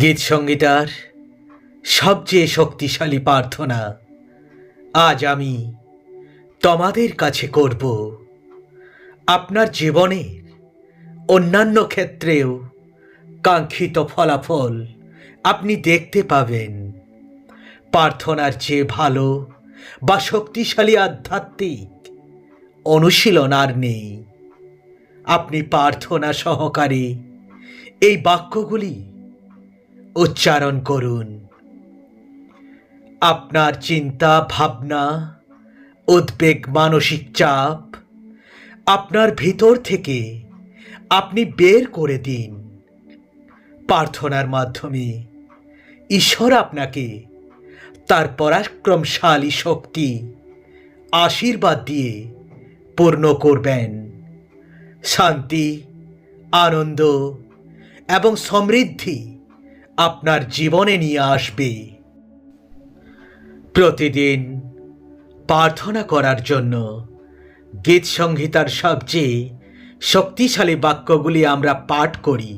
গীত সঙ্গীতার সবচেয়ে শক্তিশালী প্রার্থনা আজ আমি তোমাদের কাছে করব। আপনার জীবনের অন্যান্য ক্ষেত্রেও কাঙ্ক্ষিত ফলাফল আপনি দেখতে পাবেন। প্রার্থনার চেয়ে ভালো বা শক্তিশালী আধ্যাত্মিক অনুশীলন আর নেই। আপনি প্রার্থনা সহকারে এই বাক্যগুলি উচ্চারণ করুন। আপনার চিন্তা, ভাবনা, উদ্বেগ, মানসিক চাপ আপনার ভিতর থেকে আপনি বের করে দিন। প্রার্থনার মাধ্যমে ঈশ্বর আপনাকে তার পরাক্রমশালী শক্তি আশীর্বাদ দিয়ে পূর্ণ করবেন। শান্তি, আনন্দ এবং সমৃদ্ধি আপনার জীবনে নিয়ে আসবে। প্রতিদিন প্রার্থনা করার জন্য গীত সংহিতার সবচেয়ে শক্তিশালী বাক্যগুলি আমরা পাঠ করি।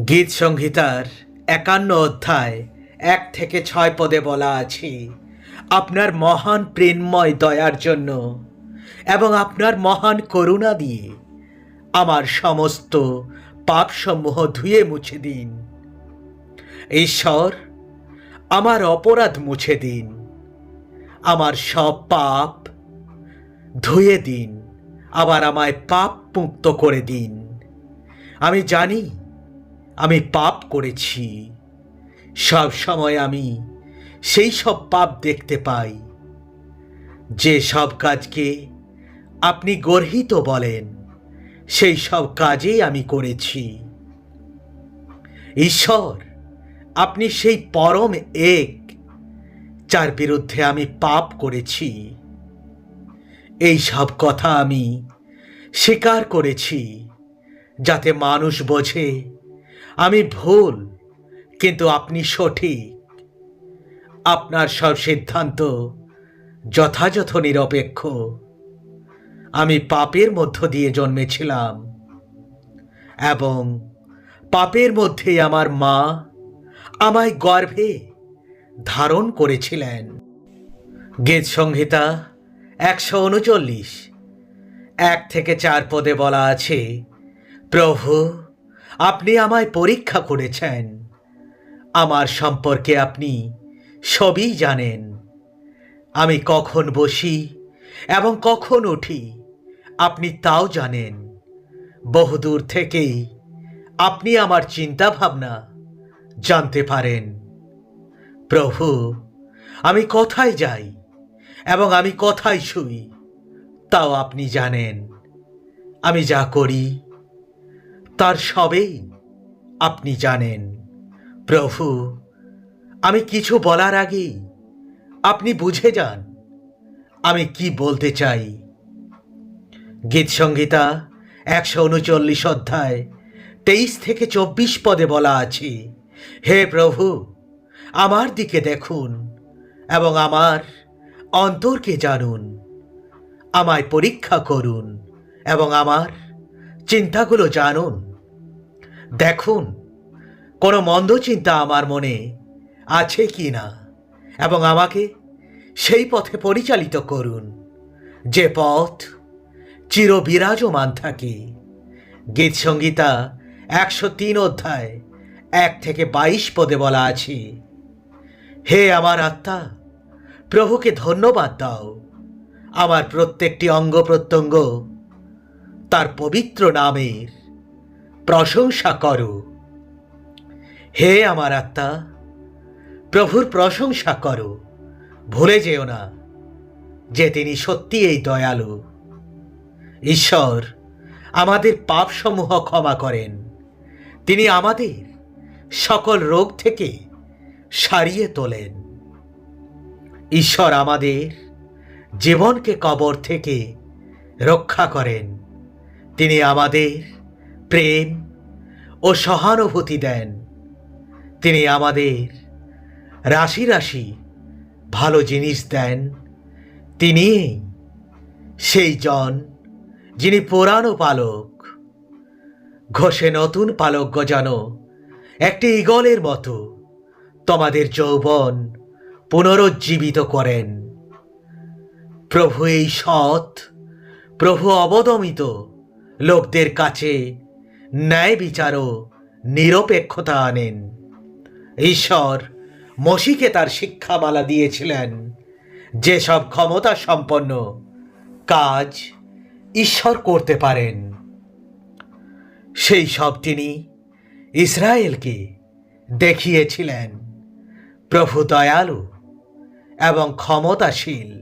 গীত সংহিতার ৫১ অধ্যায় ১ থেকে ৬ পদে বলা আছে, আপনার মহান প্রেমময় দয়ার জন্য এবং আপনার মহান করুণা দিয়ে আমার সমস্ত পাপসমূহ ধুয়ে মুছে দিন। ঈশ্বর, আমার অপরাধ মুছে দিন, আমার সব পাপ ধুয়ে দিন, আবার আমায় পাপ মুক্ত করে দিন। আমি জানি আমি পাপ করেছি। সব সময় আমি সেই সব পাপ দেখতে পাই, যে সব কাজকে আপনি গর্হিত বলেন সেই সব কাজেই আমি করেছি। ঈশ্বর, আপনি সেই পরম এক, যার বিরুদ্ধে আমি পাপ করেছি। এই সব কথা আমি স্বীকার করেছি, যাতে মানুষ বোঝে আমি ভুল, কিন্তু আপনি সঠিক। আপনার সব সিদ্ধান্ত যথাযথ নিরপেক্ষ। আমি পাপের মধ্য দিয়ে জন্মেছিলাম এবং পাপের মধ্যেই আমার মা আমায় গর্ভে ধারণ করেছিলেন। গীত সংহিতা ১৩৯ ১ থেকে ৪ পদে বলা আছে, প্রভু, আপনি আমায় পরীক্ষা করেছেন। আমার সম্পর্কে আপনি সবই জানেন। আমি কখন বসি এবং কখন উঠি আপনি তাও জানেন। বহুদূর থেকেই আপনি আমার চিন্তা ভাবনা জানতে পারেন। প্রভু, আমি কোথায় যাই এবং আমি কোথায় শুই তাও আপনি জানেন। আমি যা করি তার সবেই আপনি জানেন। প্রভু, আমি কিছু বলার আগেই আপনি বুঝে যান আমি কি বলতে চাই। গীত সংহিতা ১৩৯ অধ্যায় ২৩ থেকে ২৪ পদে বলা আছে, হে প্রভু, আমার দিকে দেখুন এবং আমার অন্তরকে জানুন। আমায় পরীক্ষা করুন এবং আমার চিন্তাগুলো জানুন। দেখুন কোনো মন্দ চিন্তা আমার মনে আছে কি না, এবং আমাকে সেই পথে পরিচালিত করুন যে পথ চিরবিরাজমান থাকে। গীত সংহিতা ১০৩ অধ্যায় ১ থেকে ২২ পদে বলা আছে, হে আমার আত্মা, প্রভুকে ধন্যবাদ দাও। আমার প্রত্যেকটি অঙ্গ প্রত্যঙ্গ তার পবিত্র নামের প্রশংসা করো। হে আমার আত্মা, প্রভুর প্রশংসা করো। ভুলে যেও না যে তিনি সত্যি এই দয়ালু। ঈশ্বর আমাদের পাপসমূহ ক্ষমা করেন। তিনি আমাদের সকল রোগ থেকে সারিয়ে তোলেন। ঈশ্বর আমাদের জীবনকে কবর থেকে রক্ষা করেন। তিনি আমাদের প্রেম ও সহানুভূতি দেন। তিনি আমাদের রাশি রাশি ভালো জিনিস দেন। তিনি সেই জন যিনি পুরানো পালক ঘষে নতুন পালক গজানো একটি ঈগলের মতো তোমাদের যৌবন পুনরুজ্জীবিত করেন। প্রভু এই সৎ, প্রভু অবদমিত লোকদের কাছে ন্যায় বিচার ও নিরপেক্ষতা আনেন। ঈশ্বর মসিকে তার শিক্ষামালা দিয়েছিলেন, যেসব ক্ষমতা সম্পন্ন কাজ ঈশ্বর করতে পারেন সেই সব তিনি ইসরায়েলকে দেখিয়েছিলেন। প্রভু দয়ালু এবং ক্ষমতাশীল,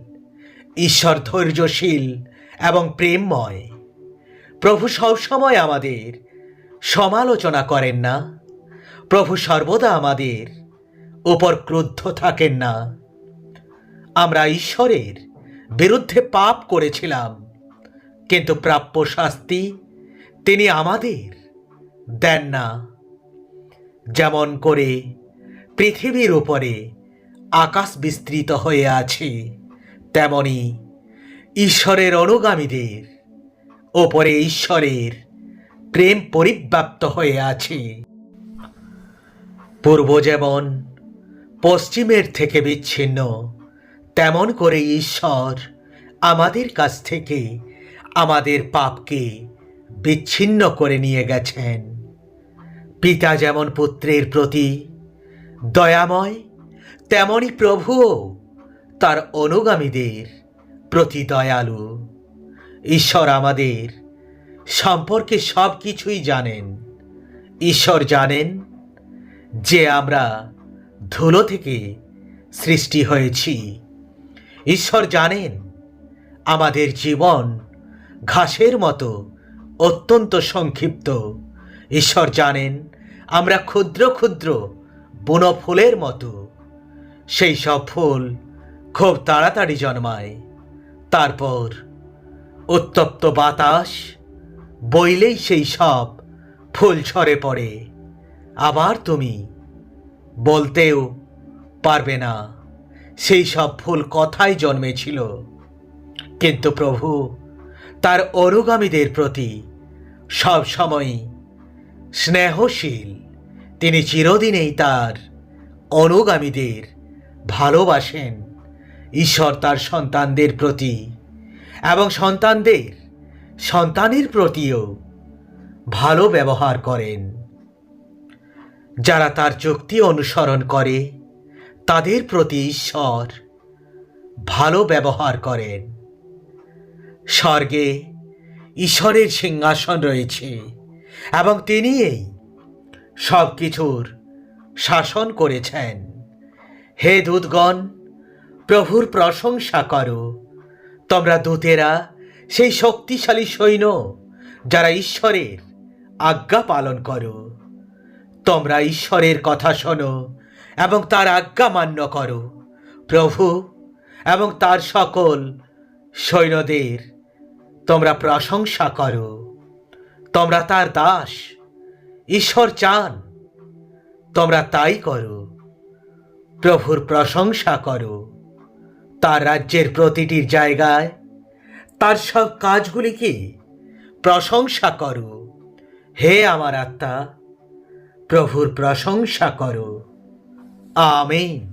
ঈশ্বর ধৈর্যশীল এবং প্রেমময়। প্রভু সবসময় আমাদের সমালোচনা করেন না। প্রভু সর্বদা আমাদের উপর ক্রুদ্ধ থাকেন না। আমরা ঈশ্বরের বিরুদ্ধে পাপ করেছিলাম, কিন্তু প্রাপ্য শাস্তি তিনি আমাদের দেন না। যেমন করে পৃথিবীর উপরে আকাশ বিস্তৃত হয়ে আছে, তেমনি ঈশ্বরের অনুগামীদের ওপরে ঈশ্বরের প্রেম পরিব্যাপ্ত হয়ে আছে। পূর্ব যেমন পশ্চিমের থেকে বিচ্ছিন্ন, তেমন করে ঈশ্বর আমাদের কাছ থেকে আমাদের পাপকে বিচ্ছিন্ন করে নিয়ে গেছেন। পিতা যেমন পুত্রের প্রতি দয়াময়, তেমনি প্রভুও তার অনুগামীদের প্রতি দয়ালু। ঈশ্বর আমাদের সম্পর্কে সব কিছুই জানেন। ঈশ্বর জানেন যে আমরা ধুলো থেকে সৃষ্টি হয়েছি। ঈশ্বর জানেন আমাদের জীবন ঘাসের মতো অত্যন্ত সংক্ষিপ্ত। ঈশ্বর জানেন আমরা ক্ষুদ্র ক্ষুদ্র বুনো ফুলের মতো। সেই সব ফুল খুব তাড়াতাড়ি জন্মায়, তারপর উত্তপ্ত বাতাস বইলেই সেই সব ফুল ঝরে পড়ে। আবার তুমি বলতেও পারবে না সেই সব ফুল কোথায় জন্মেছিল। কিন্তু প্রভু তার অনুগামীদের প্রতি সব সময়ই স্নেহশীল। তিনি চিরদিনেই তার অনুগামীদের ভালোবাসেন। ঈশ্বর তার সন্তানদের প্রতি এবং সন্তানদের সন্তানের প্রতিও ভালো ব্যবহার করেন। যারা তার যুক্তি অনুসরণ করে তাদের প্রতি ঈশ্বর ভালো ব্যবহার করেন। স্বর্গে ঈশ্বরের সিংহাসন রয়েছে এবং তিনি এই সব কিছুর শাসন করেছেন। হে দূতগণ, প্রভুর প্রশংসা করো। তোমরা দূতেরা সেই শক্তিশালী সৈন্য যারা ঈশ্বরের আজ্ঞা পালন করো। তোমরা ঈশ্বরের কথা শোনো এবং তার আজ্ঞা মান্য করো। প্রভু এবং তার সকল সৈন্যদের তোমরা প্রশংসা করো। তোমরা তার দাস। ঈশ্বর চান তোমরা তাই করো। প্রভুর প্রশংসা করো। তার রাজ্যের প্রতিটি জায়গায় তার সব কাজগুলিকে প্রশংসা করো। হে আমার আত্মা, প্রভুর প্রশংসা করো। আমেন।